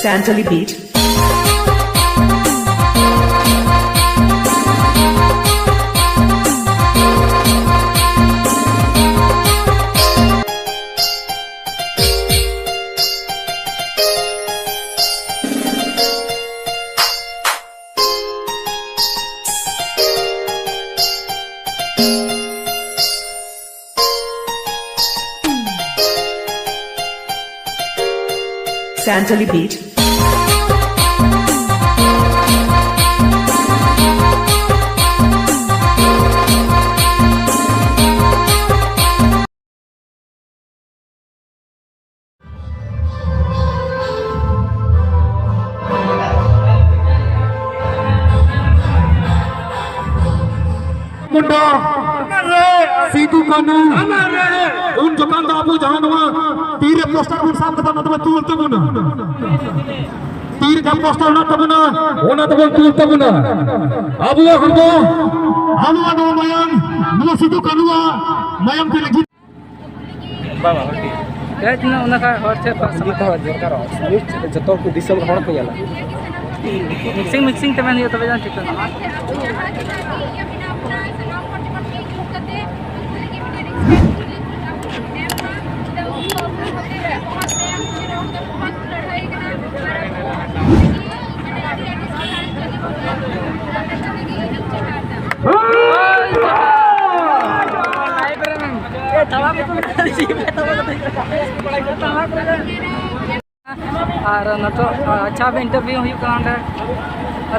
Santali Beach. Santali Beach. मुंडा सीधू कानू उन जकान दाबू जानवा तीर पोस्टर उन साहब कथा मतलब तूल तबुना तीर का पोस्टर ना तबुना होना तबुन तूल तबुना अबू हमको हम नो मयम नो सीधू कानूआ मयम के लगी बाबा हटी कहत ना उनका हर से संगीत हो दरकार जतो को दिसम हड़ को याला मिक्सिंग ते मैंने तबे जान ठीक ना और नतो अच्छा भी इंटरव्यू हुई कांडे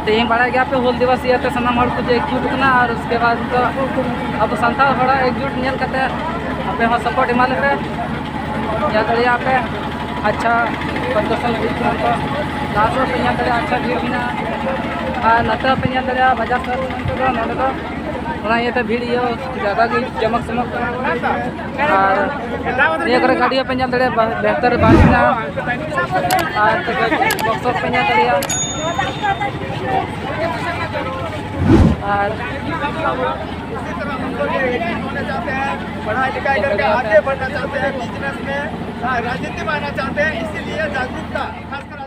तेज बड़ा गया पे हुल दिवस ये सामान हड़ को एकजुट करना और उसके बाद तो अब संताल हड़ा एकजुट नेल करते अपने हाँ सपोर्ट इमा लेते या दरिया पे अच्छा प्रदर्शन लास्ट पे दरिया अच्छा भीड़ बिना नता पे दरिया बाजार ये भीड़ ये ज़्यादा चमक चमक और ये गाड़ी पे बेहतर बाजना बक्स पे दरिया और पढ़ाई लिखाई करके आगे बढ़ना चाहते हैं, बिजनेस में राजनीति में आना चाहते हैं, इसीलिए जागरूकता खासकर